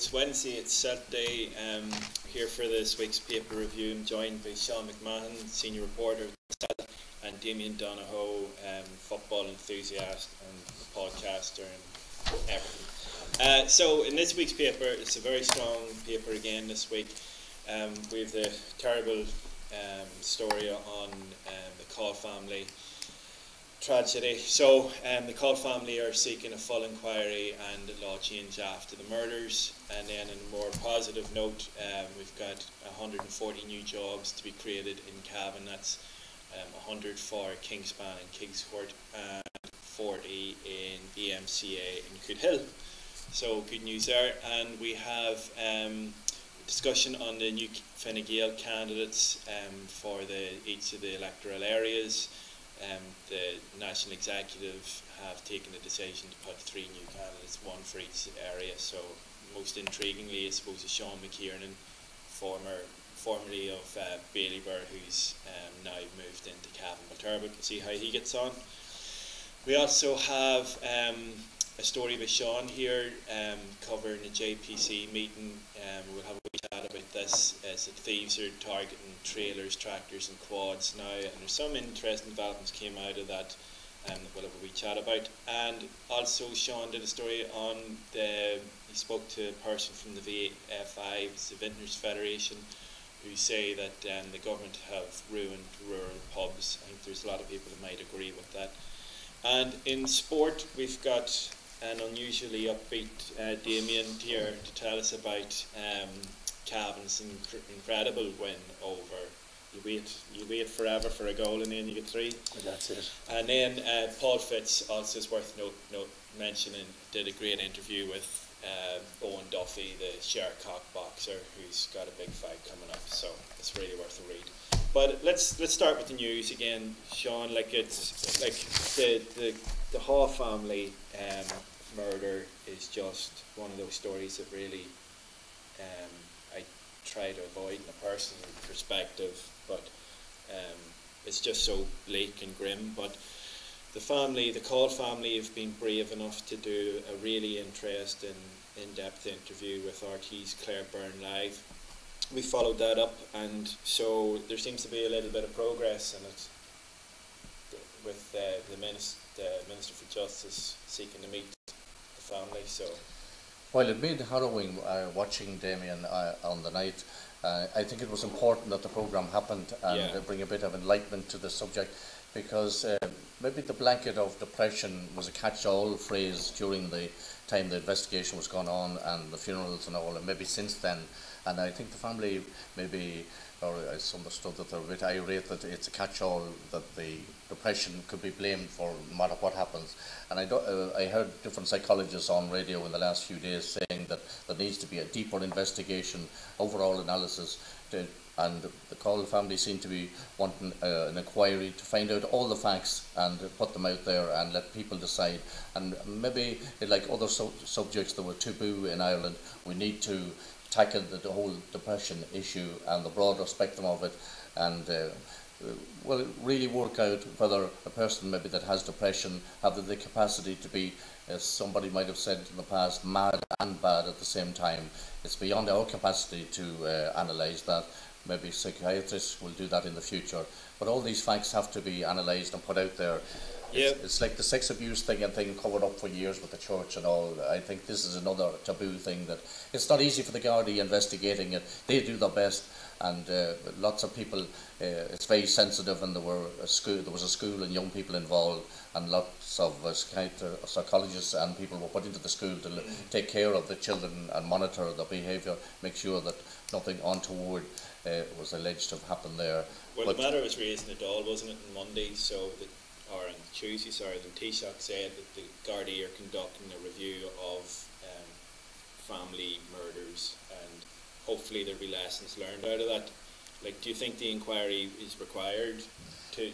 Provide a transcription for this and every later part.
it's Wednesday, it's Celt Day. Here for this week's paper review. I'm joined by Sean McMahon, senior reporter at Celt, and Damien Donohoe, football enthusiast and podcaster and everything. So in this week's paper, it's a very strong paper again this week. We have the terrible story on the Call family tragedy. So the Call family are seeking a full inquiry and a law change after the murders. And then on a more positive note, we've got 140 new jobs to be created in Cavan. That's 100 for Kingspan and Kingscourt and 40 in EMCA in Coothill. So good news there. And we have discussion on the new Fine Gael candidates for each of the electoral areas. The National Executive have taken the decision to put 3 new candidates, 1 for each area. So most intriguingly, I suppose, is Sean McKiernan, formerly of Baileyburn, who's now moved into Cavan Turbot. We'll see how he gets on. We also have a story by Sean here covering the JPC meeting. We'll have a wee chat about this as the thieves are targeting trailers, tractors and quads now, and there's some interesting developments came out of that that we'll have a wee chat about. And also Sean did a story on he spoke to a person from the VFI, the Vintners Federation, who say that the government have ruined rural pubs. I think there's a lot of people that might agree with that. And in sport, we've got an unusually upbeat Damien here to tell us about Cavan's incredible win over. You wait forever for a goal and then you get 3. That's it. And then Paul Fitz, also is worth mentioning, did a great interview with Owen Duffy, the Shercock boxer, who's got a big fight coming up. So it's really worth a read. But let's start with the news again, Sean. Like it's like the Haw family murder is just one of those stories that really I try to avoid in a personal perspective, but it's just so bleak and grim. But the Call family have been brave enough to do a really interesting, in-depth interview with RT's Claire Byrne Live. We followed that up, and so there seems to be a little bit of progress in it, with the Minister for Justice seeking to meet the family. So, while it made harrowing watching Damien on the night, I think it was important that the programme happened and bring a bit of enlightenment to the subject, because maybe the blanket of depression was a catch-all phrase during the time the investigation was going on and the funerals and all, and maybe since then. And I think the family maybe, or I understood that they're a bit irate that it's a catch-all, that the depression could be blamed for no matter what happens. And I heard different psychologists on radio in the last few days saying that there needs to be a deeper investigation, overall analysis, and the Call family seem to be wanting an inquiry to find out all the facts and put them out there and let people decide. And maybe, like other subjects that were taboo in Ireland, we need to tackle the whole depression issue and the broader spectrum of it, and well, really work out whether a person maybe that has depression have the capacity to be, as somebody might have said in the past, mad and bad at the same time. It's beyond our capacity to analyse that. Maybe psychiatrists will do that in the future, but all these facts have to be analysed and put out there. It's like the sex abuse thing covered up for years with the church and all. I think this is another taboo thing that it's not easy for the Gardaí investigating it. They do their best, and lots of people. It's very sensitive, and there was a school and young people involved, and lots of psychologists and people were put into the school to take care of the children and monitor their behaviour, make sure that nothing untoward was alleged to have happened there. Well, the matter was raised in the Dáil, wasn't it, on Monday? Or on Tuesday, sorry, the Taoiseach said that the Gardaí are conducting a review of family murders, and hopefully there'll be lessons learned out of that. Like, do you think the inquiry is required to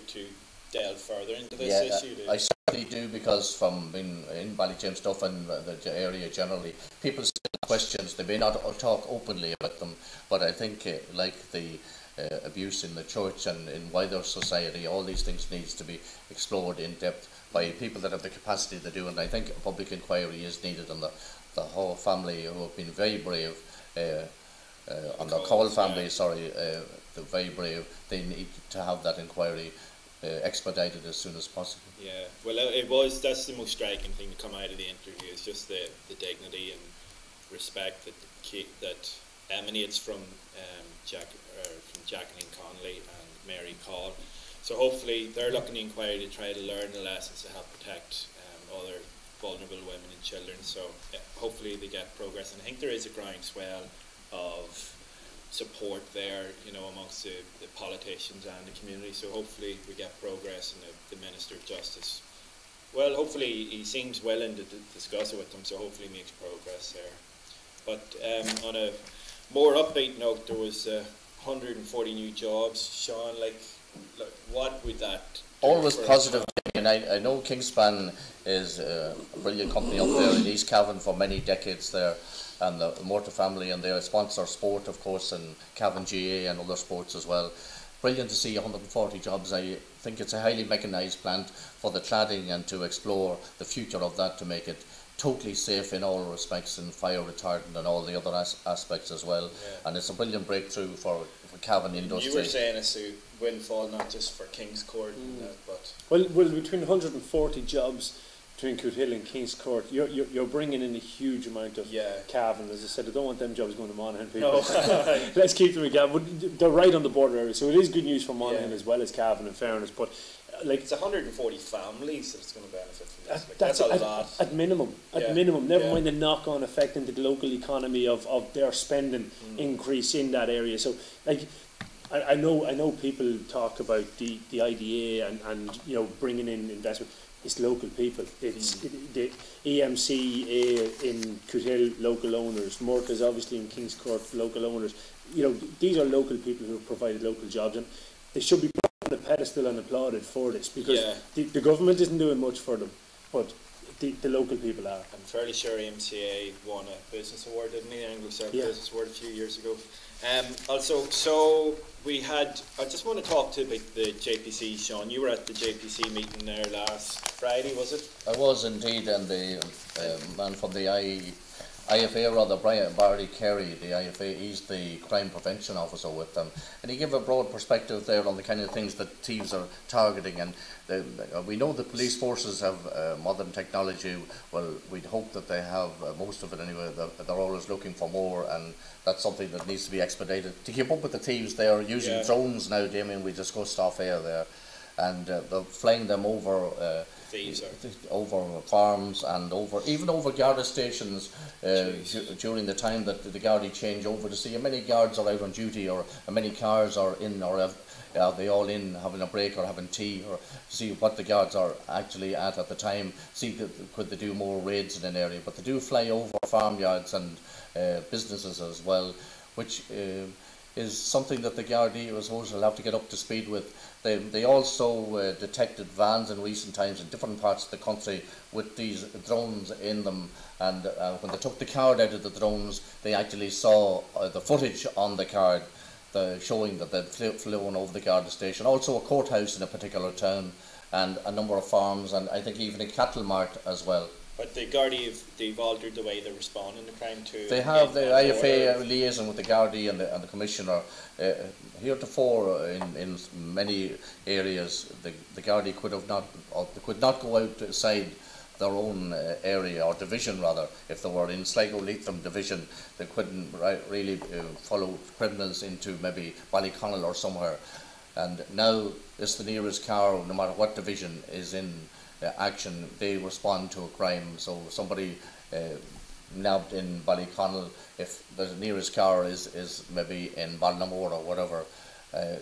delve further into this issue? I certainly do, because from being in Ballyjames stuff and the area generally, people still have questions. They may not talk openly about them, but I think like the abuse in the church and in wider society, all these things needs to be explored in depth by people that have the capacity to do, and I think a public inquiry is needed on the the whole family who have been very brave, and the Cole, Cole family, yeah. sorry, they're very brave. They need to have that inquiry expedited as soon as possible. Yeah, well, that's the most striking thing to come out of the interview, is just the dignity and respect that emanates from Jacqueline Connolly and Mary Call. So hopefully they're looking at the inquiry to try to learn the lessons to help protect other vulnerable women and children. So hopefully they get progress, and I think there is a groundswell of support there, amongst the politicians and the community. So hopefully we get progress, and the Minister of Justice, well, hopefully he seems willing to discuss it with them, so hopefully he makes progress there. But on a more upbeat note, there was 140 new jobs. Sean, what would that do? Always positive, and I know Kingspan is a brilliant company up there in East Cavan for many decades there, and the Mortar family, and they sponsor sport, of course, and Cavan GA and other sports as well. Brilliant to see 140 jobs. I think it's a highly mechanised plant for the cladding, and to explore the future of that to make it totally safe in all respects, and fire retardant and all the other aspects as well. Yeah. And it's a brilliant breakthrough for Cavan industry. You were saying it's a windfall not just for King's Court and that, but well, between 140 jobs between Coothill and King's Court, you're bringing in a huge amount of Cavan. As I said, I don't want them jobs going to Monaghan people. No. Let's keep them in Cavan. But they're right on the border area, so it is good news for Monaghan as well as Cavan, in fairness. But it's 140 families that's going to benefit from this. That's a lot. At minimum. Never mind the knock-on effect into the local economy of their spending increase in that area. So, I know people talk about the IDA and bringing in investment. It's local people. It's the EMC in Coothill, local owners. Morta's obviously in King's Court, local owners. These are local people who have provided local jobs, and they should be put on a pedestal and applauded for this, because the government isn't doing much for them, but the local people are. I'm fairly sure MCA won a business award, didn't he? Anglo Celt business award a few years ago. So I just want to talk to about the JPC, Sean. You were at the JPC meeting there last Friday, was it? I was indeed, and the man from the IFA, rather, Barry Carey, the IFA, he's the crime prevention officer with them, and he gave a broad perspective there on the kind of things that thieves are targeting. And we know the police forces have modern technology. Well, we'd hope that they have most of it anyway. They're always looking for more, and that's something that needs to be expedited. To keep up with the thieves, they are using drones now, Damien. We discussed off air there, and they're flying them over over farms and even over Garda stations during the time that the Gardaí change over, to see how many guards are out on duty, or how many cars are in, or are they all in having a break or having tea, or see what the guards are actually at the time, see could they do more raids in an area. But they do fly over farmyards and businesses as well, which is something that the Gardaí, I suppose, will have to get up to speed with. They also detected vans in recent times in different parts of the country with these drones in them, and when they took the card out of the drones, they actually saw the footage on the card showing that they'd flown over the Garda station. Also a courthouse in a particular town, and a number of farms, and I think even a cattle mart as well. But the Gardaí, they've altered the way they respond in the crime too. They have. The IFA liaison with the Gardaí and the Commissioner. Heretofore, in many areas, the Gardaí could not go outside their own area, or division rather. If they were in Sligo Leitrim division, they couldn't really follow criminals into maybe Ballyconnell or somewhere. And now it's the nearest car, no matter what division is in action, they respond to a crime. So somebody nabbed in Ballyconnell, if the nearest car is maybe in Ballinamore or whatever,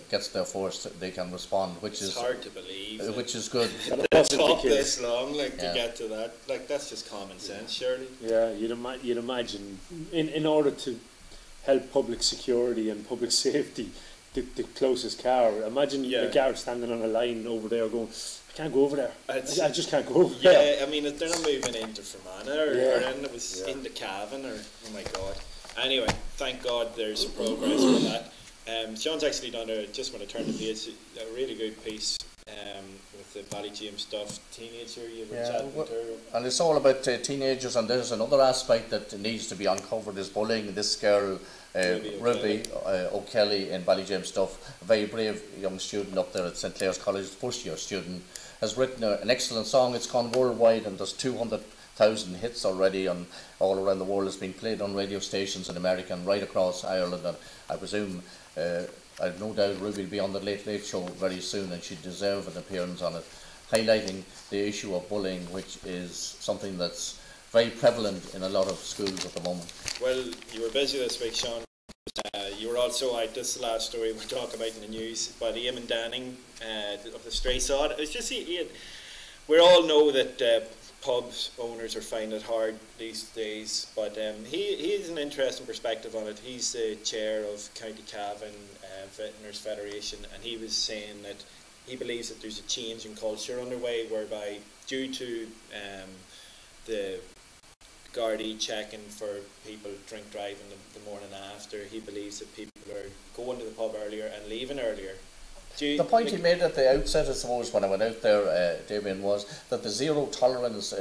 gets there first, they can respond, which is hard to believe. Which is good. It took this long, to get to that. That's just common sense, surely. Yeah, you'd imagine in order to help public security and public safety, the closest car. Imagine a guard standing on a line over there going, I can't go over there. I just can't go over there. Yeah, I mean, if they're not moving into Fermanagh or then it was into Cavan, or oh my God. Anyway, thank God there's progress with that. Sean's actually done just want to turn the page, a really good piece with the Ballyjames stuff, teenager you were Yeah, chatting well, to. and it's all about teenagers, and there's another aspect that needs to be uncovered is bullying. This girl, Ruby O'Kelly in Ballyjames stuff, a very brave young student up there at St Clair's College, first year student, has written an excellent song. It's gone worldwide and there's 200,000 hits already, and all around the world. It's been played on radio stations in America and right across Ireland, and I presume I've no doubt Ruby will be on the Late Late Show very soon, and she'd deserve an appearance on it, highlighting the issue of bullying, which is something that's very prevalent in a lot of schools at the moment. Well, you were busy this week, Sean. You were also out, this last story we're talking about in the news, about Eamon Danning of the Stray Sod. It's just, we all know that pub owners are finding it hard these days, but he has an interesting perspective on it. He's the chair of County Cavan Vintners Federation, and he was saying that he believes that there's a change in culture underway, whereby due to the Gardaí checking for people drink driving the morning after, he believes that people are going to the pub earlier and leaving earlier. The point he made at the outset, I suppose, when I went out there, Damien, was that the zero tolerance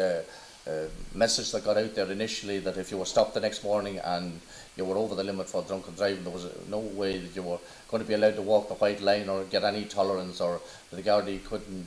message that got out there initially, that if you were stopped the next morning and you were over the limit for drunken driving, there was no way that you were going to be allowed to walk the white line or get any tolerance, or that the Gardaí couldn't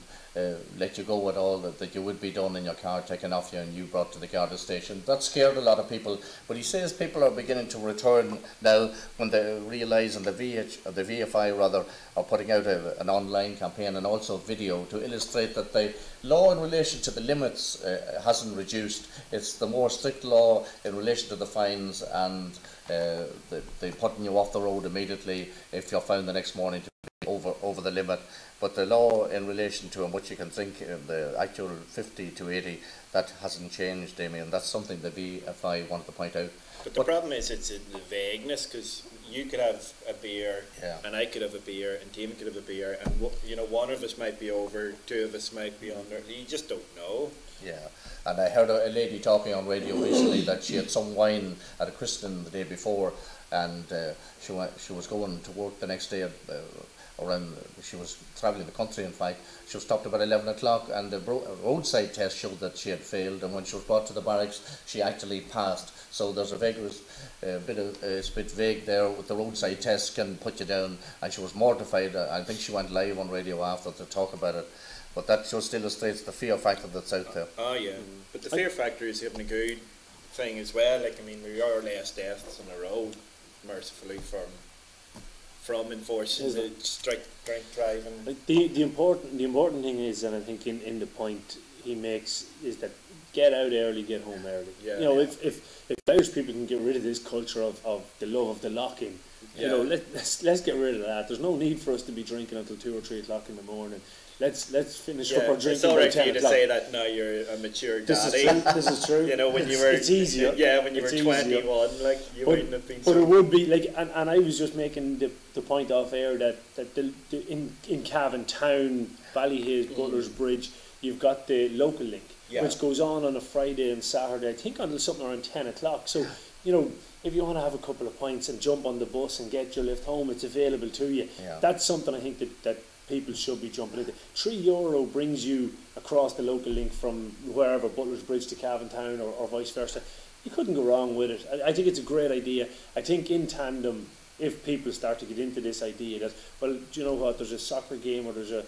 let you go at all, that you would be done in your car, taken off you and you brought to the Garda station. That scared a lot of people, but he says people are beginning to return now when they realise, and the VFI rather, are putting out an online campaign and also video to illustrate that the law in relation to the limits hasn't reduced. It's the more strict law in relation to the fines and they putting you off the road immediately if you're found the next morning to be over the limit. But the law in relation to what you can drink, the actual 50 to 80, that hasn't changed, Damien. That's something the VFI wanted to point out. But the problem is it's in the vagueness, because you could have a beer, and I could have a beer, and Damien could have a beer, and one of us might be over, two of us might be under. You just don't know. Yeah, and I heard a lady talking on radio recently that she had some wine at a christening the day before, and she was going to work the next day she was travelling the country. In fact, she was stopped about 11 o'clock, and the roadside test showed that she had failed, and when she was brought to the barracks she actually passed. So there's a it's a bit vague there with the roadside test can put you down, and she was mortified. I think she went live on radio after to talk about it, but that just illustrates the fear factor that's out there. Oh yeah, but the fear factor is having a good thing as well. Like, I mean, we are less deaths on the road, mercifully, from enforcing the strict drink driving. The important thing is, and I think in the point he makes, is that get out early, get home early. Yeah, if Irish people can get rid of this culture of the love of the lock-in, let's get rid of that. There's no need for us to be drinking until 2 or 3 o'clock in the morning. Let's finish up our drinking. It's all right for you to o'clock. say that now you're a mature daddy. This is true. When you were it's easier. Yeah, when you were 21, like you wouldn't have been. But it would be like, and I was just making the point off air that in Cavan Town, Ballyhaise, Butler's Bridge, you've got the local link, which goes on a Friday and Saturday, I think until something around 10 o'clock. So, if you want to have a couple of pints and jump on the bus and get your lift home, it's available to you. Yeah. That's something I think that people should be jumping into. €3 brings you across the local link from wherever, Butler's Bridge to Cavan Town or vice versa. You couldn't go wrong with it. I think it's a great idea. I think in tandem, if people start to get into this idea that, well, do you know what, there's a soccer game or there's a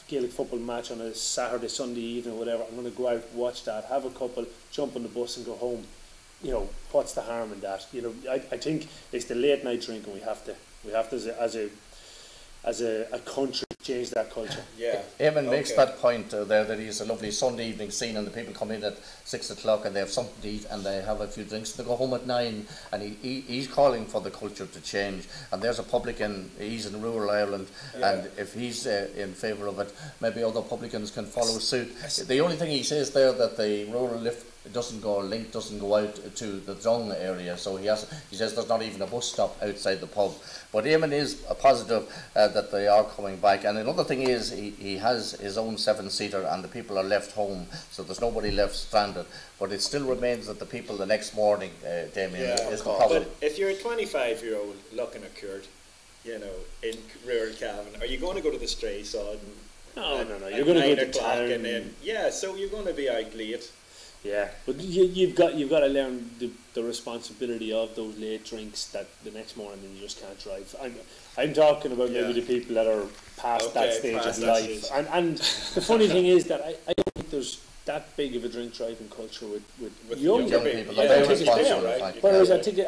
Gaelic football match on a Saturday, Sunday evening or whatever, I'm going to go out, watch that, have a couple, jump on the bus and go home. What's the harm in that? I think it's the late night drinking we have to as a country change that culture. Yeah. Eamon makes that point there, that he's a lovely Sunday evening scene and the people come in at 6 o'clock and they have something to eat and they have a few drinks and they go home at 9, and he's calling for the culture to change. And there's a publican, he's in rural Ireland, and if he's in favour of it, maybe other publicans can follow suit. The only thing he says there, that the rural link doesn't go out to the Drong area, so he says there's not even a bus stop outside the pub. But Eamon is positive that they are coming back. And another thing is he has his own 7-seater and the people are left home, so there's nobody left stranded. But it still remains that the people the next morning, Damien, is the problem. But if you're a 25-year-old looking at Kurt, in rural Cavan, are you going to go to the Stray Sod No, you're going to to go to town, and then so you're going to be out late. Yeah, but you've got to learn the responsibility of those late drinks that the next morning you just can't drive. I'm talking about maybe the people that are past that stage of life. And the funny thing is that I don't think there's that big of a drink driving culture with younger people. They're responsible, right? Whereas I think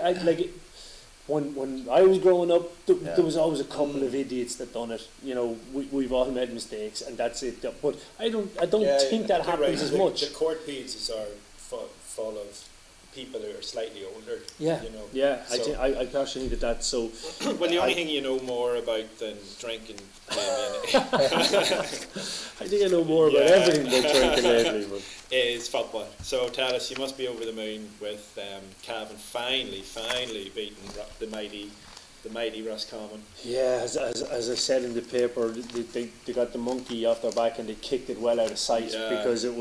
when I was growing up, there was always a couple of idiots that done it. You know, we've all made mistakes, and that's it. But I don't think that happens as much. The court pizzas are full of people who are slightly older. Yeah, you know. Yeah. So I personally think that's so. Well, the only thing you know more about than drinking. I think I know more about everything than drinking lately. But is football. So tell us, you must be over the moon with Cavan finally beating the mighty Roscommon. Yeah, as I said in the paper, they got the monkey off their back and they kicked it well out of sight because it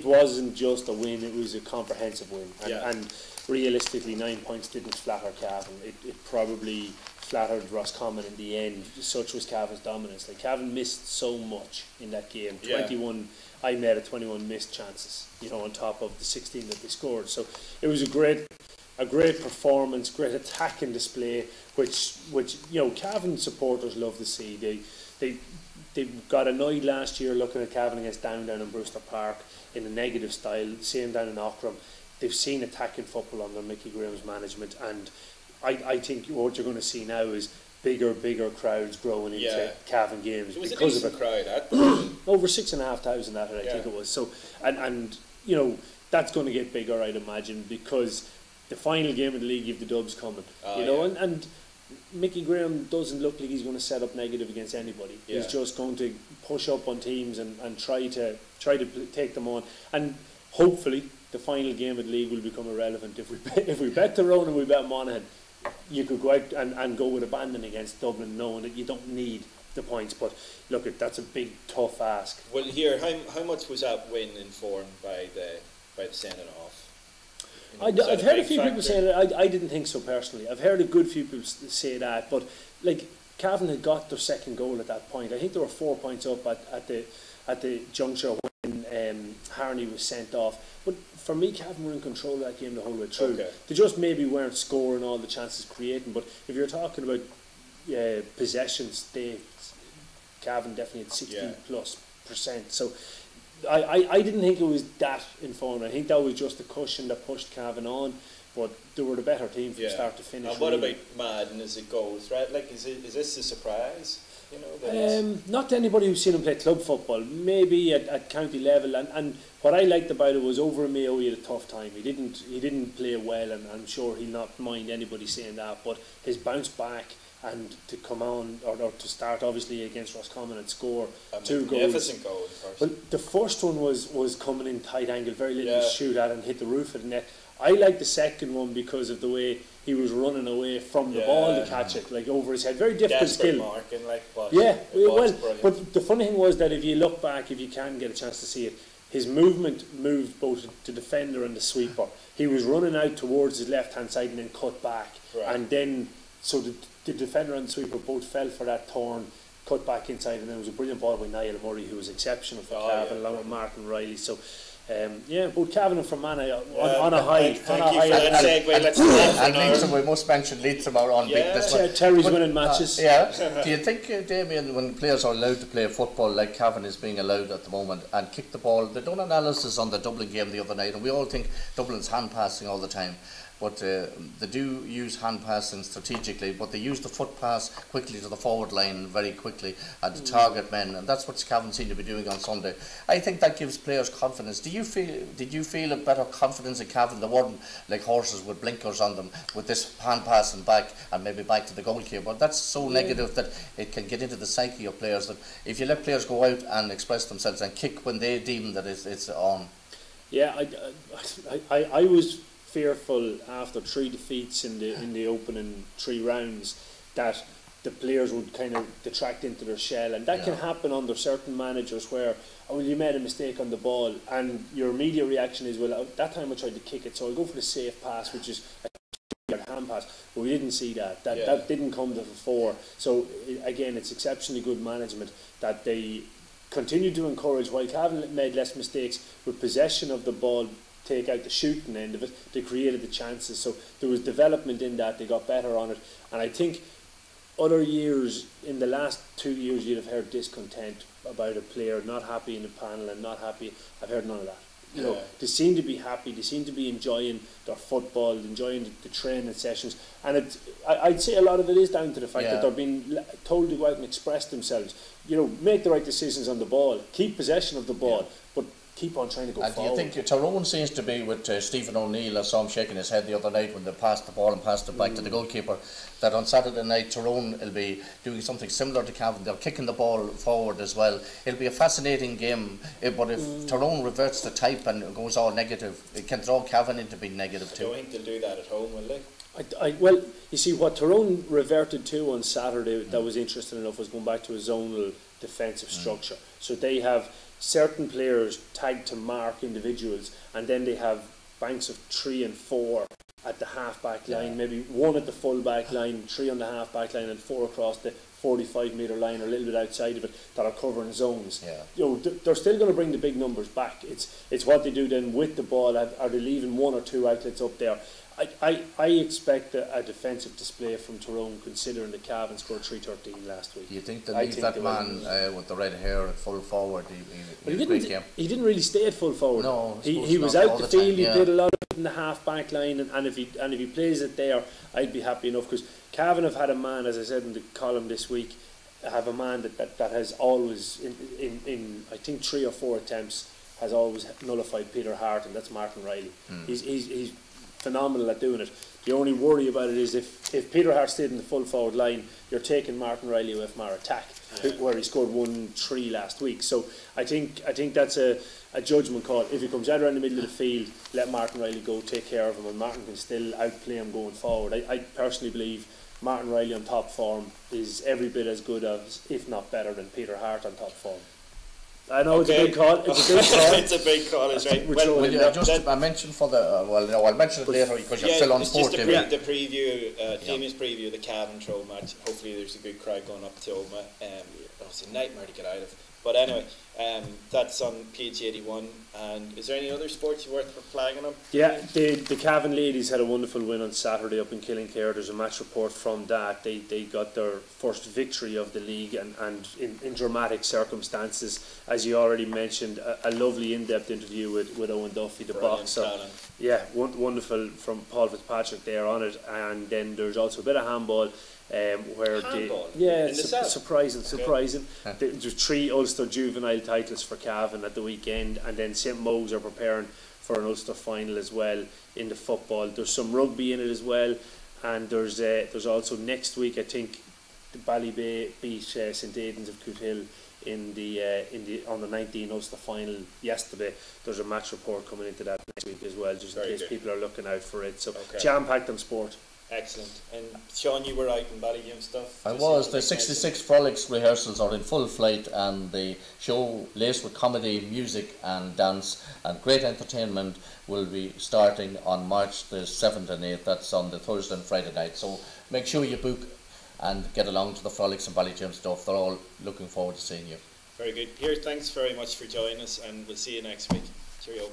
wasn't just a win, it was a comprehensive win. And realistically, 9 points didn't flatter Cavan. It probably flattered Roscommon in the end. Such was Cavan's dominance. Like, Cavan missed so much in that game. 21, I made it 21 missed chances, on top of the 16 that they scored. So it was a great performance, great attacking display, which Cavan supporters love to see. They got annoyed last year looking at Cavan against down in Brewster Park in a negative style. Same down in Auckland. They've seen attacking football under Mickey Graham's management, and I think what you're going to see now is bigger crowds growing into Cavan games. It was because a of it. Crowd Over 6,500 at it, I think it was. So and that's going to get bigger, I'd imagine, because the final game of the league, you've the Dubs coming. And Mickey Graham doesn't look like he's going to set up negative against anybody. He's just going to push up on teams and try to take them on. And hopefully the final game of the league will become irrelevant. If we bet Tyrone and we bet Monaghan, you could go out and go with abandon against Dublin, knowing that you don't need the points. But look, that's a big, tough ask. Well, here, how much was that win informed by the sending off? I've heard a few people say that. I didn't think so personally. I've heard a good few people say that, but like, Cavan had got their second goal at that point. I think they were 4 points up at the juncture when Harney was sent off. But for me, Cavan were in control of that game the whole way through. They just maybe weren't scoring all the chances creating. But if you're talking about possessions, Cavan definitely had 60+%. So I didn't think it was that informed. I think that was just the cushion that pushed Cavan on, but they were the better team from start to finish. And what about Madden as it goes, right? Like, is this a surprise? Not to anybody who's seen him play club football, maybe at county level. And what I liked about it was over in Mayo he had a tough time. He didn't play well, and I'm sure he'll not mind anybody saying that. But his bounce back and to come on or to start obviously against Roscommon and score 2 goals. Magnificent goal. Well, the first one was coming in tight angle, very little to shoot at, and hit the roof of the net. I like the second one because of the way he was running away from the ball to catch it, like over his head. Very difficult skill. Marking, but the funny thing was that if you look back, if you can get a chance to see it, his moved both the defender and the sweeper. He was running out towards his left hand side and then cut back, and then so the defender and the sweeper both fell for that turn, cut back inside, and then it was a brilliant ball by Niall Murray, who was exceptional for Cavan, along with Martin Riley. So both Cavan and Fermanagh on a high. Thank you for that segue. Let's go on. And we must mention Leitrim are on big this one. Terry's winning matches. Do you think, Damien, when players are allowed to play football like Cavan is being allowed at the moment and kick the ball, they done analysis on the Dublin game the other night, and we all think Dublin's hand passing all the time. But they do use hand passing strategically, but they use the foot pass quickly to the forward line very quickly and to target men, and that's what Cavan seem to be doing on Sunday. I think that gives players confidence. Did you feel a better confidence in Cavan? They weren't like horses with blinkers on them with this hand passing back and maybe back to the goalkeeper. But that's so negative that it can get into the psyche of players, that if you let players go out and express themselves and kick when they deem that it's on. Yeah, I was fearful after 3 defeats in the opening 3 rounds that the players would kind of detract into their shell, and that can happen under certain managers where you made a mistake on the ball and your immediate reaction is, well, that time I tried to kick it, so I'll go for the safe pass, which is a hand pass. But we didn't see that didn't come to the fore. So again, it's exceptionally good management that they continued to encourage, while Cavan made less mistakes with possession of the ball, take out the shooting end of it, they created the chances. So there was development in that, they got better on it. And I think other years, in the last 2 years, you'd have heard discontent about a player not happy in the panel and not happy. I've heard none of that. You know, they seem to be happy, they seem to be enjoying their football, enjoying the training sessions, and I'd say a lot of it is down to the fact that they're being told to go out and express themselves. You know, make the right decisions on the ball, keep possession of the ball, but keep on trying to go forward. Do you think Tyrone seems to be with Stephen O'Neill? I saw him shaking his head the other night when they passed the ball and passed it back to the goalkeeper, that on Saturday night Tyrone will be doing something similar to Cavan. They're kicking the ball forward as well. It'll be a fascinating game, but if Tyrone reverts the type and goes all negative, it can throw Cavan into being negative too. I don't think they'll do that at home, will they? Well, you see, what Tyrone reverted to on Saturday that was interesting enough was going back to a zonal defensive structure. So they have certain players tagged to mark individuals, and then they have banks of 3 and 4 at the half-back line, maybe 1 at the full-back line, 3 on the half-back line, and 4 across the 45-metre line or a little bit outside of it that are covering zones. You know, they're still going to bring the big numbers back. It's what they do then with the ball. Are they leaving 1 or 2 outlets up there? I expect a defensive display from Tyrone, considering the Cavan scored 3-13 last week. Do you think they leave that man with the red hair at full forward? He didn't really stay at full forward. No, he was out the field. He did a lot of it in the half back line, and if he plays it there, I'd be happy enough, because Cavan have had a man, as I said in the column this week, have a man that has always in I think 3 or 4 attempts has always nullified Peter Hart, and that's Martin Riley. He's phenomenal at doing it. The only worry about it is if Peter Hart stayed in the full forward line, you're taking Martin Riley away from our attack, where he scored 1-3 last week. So I think that's a judgment call. If he comes out around the middle of the field, let Martin Riley go, take care of him, and Martin can still outplay him going forward. I personally believe Martin Riley on top form is every bit as good as, if not better, than Peter Hart on top form. I know it's a big call. It's a big call. It's a big call, is right. I mentioned for the I'll mention it later because you're still on sport. Just the preview, Damien's preview of the Cavan Throw match. Hopefully, there's a good crowd going up to Oma. It's a nightmare to get out of. But anyway, that's on page 81. And is there any other sports worth flagging up? Yeah, the Cavan ladies had a wonderful win on Saturday up in Killincare. There's a match report from that. They got their first victory of the league, and in dramatic circumstances, as you already mentioned, a lovely in-depth interview with Owen Duffy, the boxer. Talent. Yeah, wonderful from Paul Fitzpatrick there on it. And then there's also a bit of handball. Where it's surprising. There's 3 Ulster juvenile titles for Cavan at the weekend, and then St Mogues are preparing for an Ulster final as well in the football. There's some rugby in it as well, and there's also next week, I think, the Ballybay beat St Aidan's of Cootehill on the 19 Ulster final yesterday. There's a match report coming into that next week as well, just in case people are looking out for it. So jam-packed on sport. Excellent. And Sean, you were out in Ballygym stuff? I was. The 66 Frolics rehearsals are in full flight, and the show, laced with comedy, music and dance and great entertainment, will be starting on March the 7th and 8th. That's on the Thursday and Friday night. So make sure you book and get along to the Frolics and Ballygym stuff. They're all looking forward to seeing you. Very good. Here, thanks very much for joining us, and we'll see you next week. Cheerio.